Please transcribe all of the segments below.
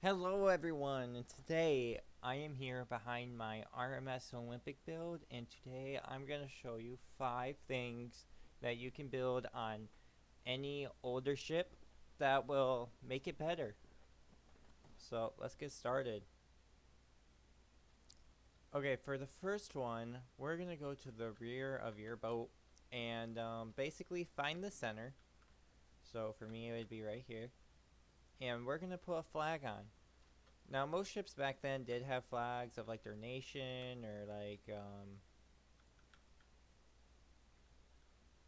Hello everyone, and today I am here behind my RMS Olympic build, and today I'm going to show you 5 things that you can build on any older ship that will make it better. So let's get started. Okay, for the first one, we're going to go to the rear of your boat and basically find the center. So for me it would be right here. And we're going to put a flag on. Now, most ships back then did have flags of like their nation or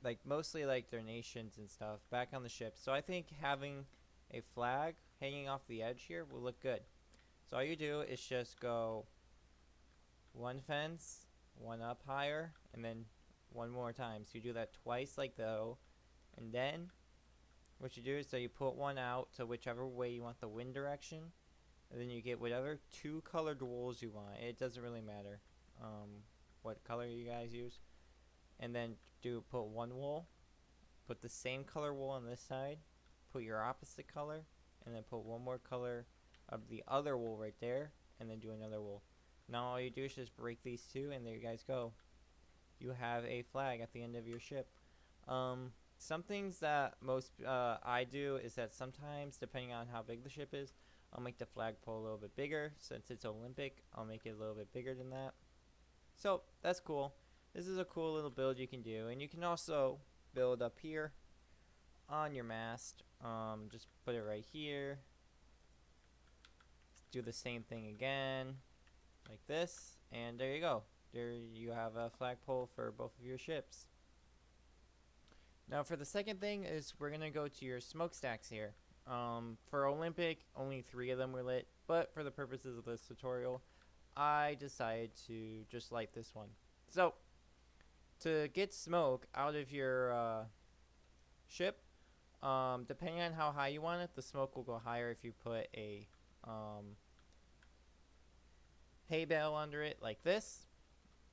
like mostly like their nations and stuff back on the ship. So I think having a flag hanging off the edge here will look good. So all you do is just go one fence, one up higher, and then one more time. So you do that twice like though, and then what you do is so you put one out to whichever way you want the wind direction. And then you get whatever 2 colored wools you want. It doesn't really matter what color you guys use. And then put one wool, put the same color wool on this side, put your opposite color, and then put one more color of the other wool right there, and then do another wool. Now all you do is just break these two, and there you guys go. You have a flag at the end of your ship. Some things that most I do is that sometimes, depending on how big the ship is, I'll make the flagpole a little bit bigger. Since it's Olympic, I'll make it a little bit bigger than that. So that's cool. This is a cool little build you can do, and you can also build up here on your mast. Just put it right here. Do the same thing again, like this, and there you go. There you have a flagpole for both of your ships. Now for the second thing is we're gonna go to your smokestacks here. For Olympic, only 3 of them were lit, but for the purposes of this tutorial, I decided to just light this one. So, to get smoke out of your ship, depending on how high you want it, the smoke will go higher if you put a hay bale under it like this.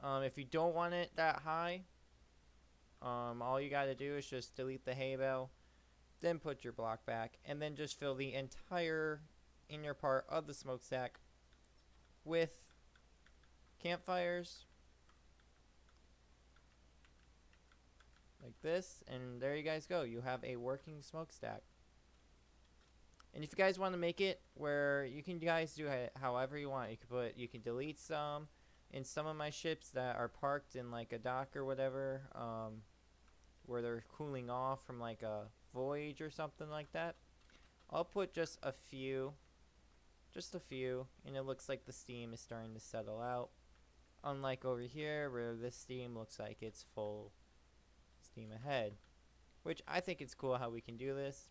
If you don't want it that high, all you gotta do is just delete the hay bale, then put your block back, and then just fill the entire inner part of the smokestack with campfires like this, and there you guys go. You have a working smokestack. And if you guys want to make it where you guys do it however you want, you can delete some in some of my ships that are parked in like a dock or whatever, where they're cooling off from like a voyage or something like that. I'll put just a few, and it looks like the steam is starting to settle out. Unlike over here where this steam looks like it's full steam ahead, which I think it's cool how we can do this.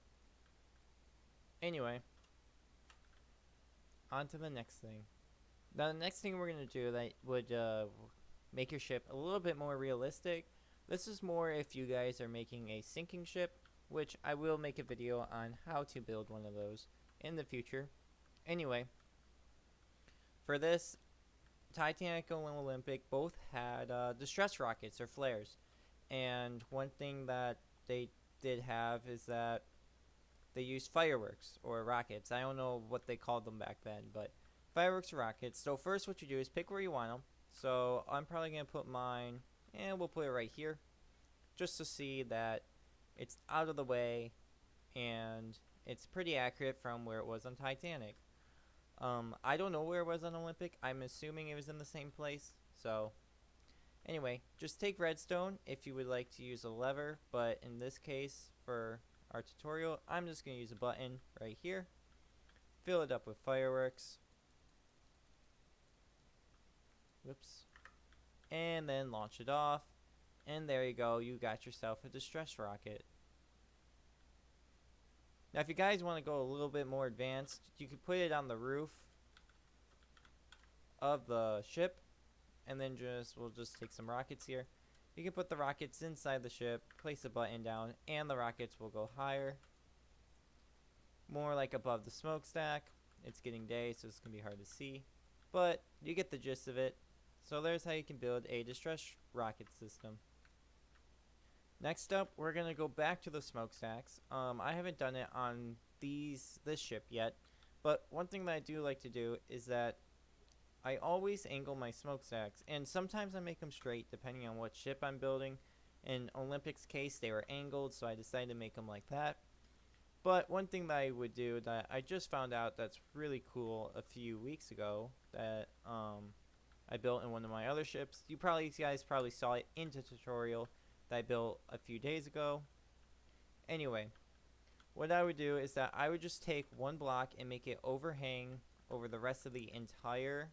Anyway, on to the next thing. Now the next thing we're going to do that would make your ship a little bit more realistic. This is more if you guys are making a sinking ship, which I will make a video on how to build one of those in the future. Anyway, for this, Titanic and Olympic both had distress rockets or flares. And one thing that they did have is that they used fireworks or rockets. I don't know what they called them back then, but fireworks or rockets. So first what you do is pick where you want them. So I'm probably going to put mine, and we'll put it right here, just to see that it's out of the way and it's pretty accurate from where it was on Titanic. I don't know where it was on Olympic. I'm assuming it was in the same place. So anyway, just take redstone if you would like to use a lever, but in this case for our tutorial, I'm just going to use a button right here. Fill it up with fireworks. Whoops. And then launch it off. And there you go, you got yourself a distress rocket. Now if you guys want to go a little bit more advanced, you could put it on the roof of the ship, and then we'll just take some rockets here. You can put the rockets inside the ship, place a button down, and the rockets will go higher, more like above the smokestack. It's getting day, so it's gonna be hard to see, but you get the gist of it. So there's how you can build a distress rocket system. Next up, we're gonna go back to the smokestacks. I haven't done it on this ship yet, But one thing that I do like to do is that I always angle my smokestacks, and sometimes I make them straight depending on what ship I'm building. In Olympics case, they were angled, so I decided to make them like that. But one thing that I would do that I just found out that's really cool a few weeks ago that I built in one of my other ships. You guys probably saw it in the tutorial that I built a few days ago. Anyway, what I would do is that I would just take one block and make it overhang over the rest of the entire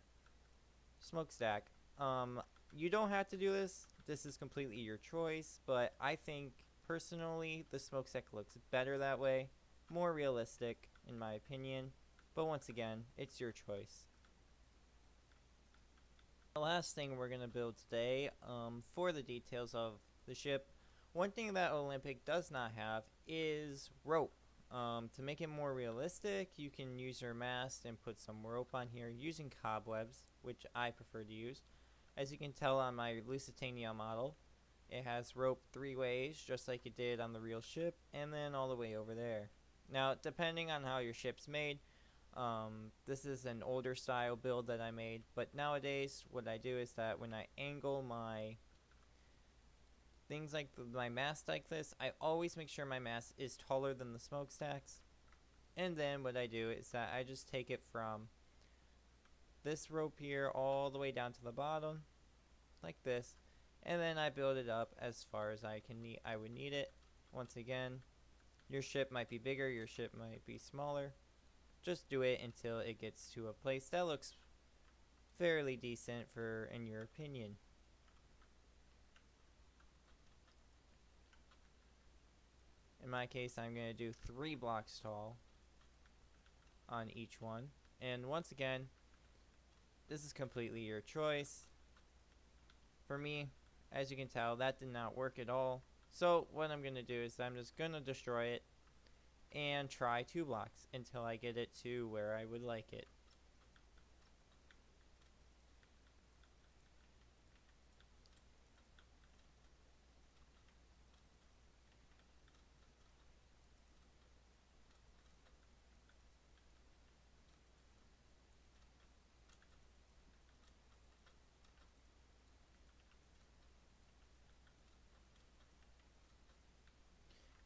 smokestack. Um, you don't have to do this. This is completely your choice, but I think personally the smokestack looks better that way, more realistic in my opinion. But once again, it's your choice. The last thing we're gonna build today, for the details of the ship, one thing that Olympic does not have is rope. To make it more realistic, you can use your mast and put some rope on here using cobwebs, which I prefer to use. As you can tell on my Lusitania model, it has rope 3 ways, just like it did on the real ship, and then all the way over there. Now, depending on how your ship's made, this is an older style build that I made, but nowadays what I do is that when I angle my things like my mast like this, I always make sure my mast is taller than the smokestacks. And then what I do is that I just take it from this rope here all the way down to the bottom, like this, and then I build it up as far as I would need it. Once again, your ship might be bigger, your ship might be smaller. Just do it until it gets to a place that looks fairly decent for in your opinion. In my case, I'm going to do 3 blocks tall on each one. And once again, this is completely your choice. For me, as you can tell, that did not work at all. So what I'm going to do is I'm just going to destroy it and try 2 blocks until I get it to where I would like it.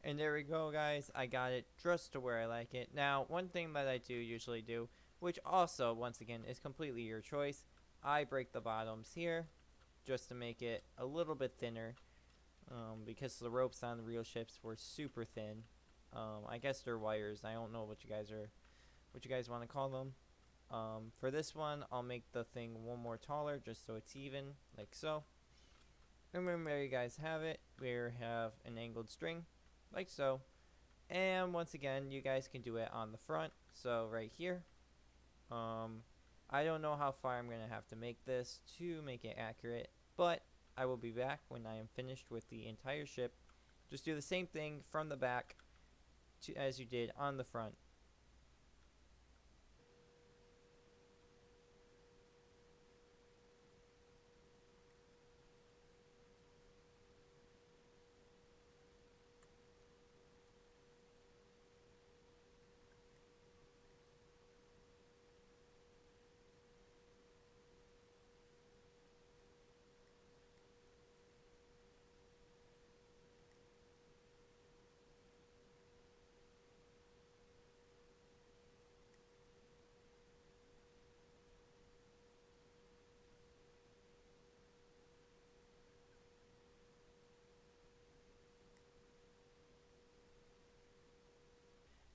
And there we go, guys. I got it just to where I like it. Now, one thing that I do usually do, which also, once again, is completely your choice, I break the bottoms here just to make it a little bit thinner, because the ropes on the real ships were super thin. I guess they're wires. I don't know what you guys want to call them. For this one, I'll make the thing one more taller just so it's even, like so. And there you guys have it. We have an angled string, like so. And once again, you guys can do it on the front, so right here. I don't know how far I'm going to have to make this to make it accurate, but I will be back when I am finished with the entire ship. Just do the same thing from the back as you did on the front.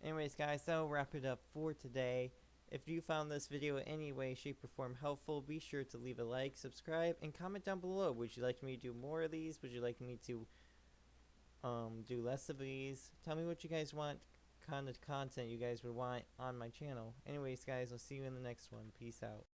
Anyways, guys, that'll wrap it up for today. If you found this video in any way, shape, or form helpful, be sure to leave a like, subscribe, and comment down below. Would you like me to do more of these? Would you like me to do less of these? Tell me what you guys want, kind of content you guys would want on my channel. Anyways, guys, I'll see you in the next one. Peace out.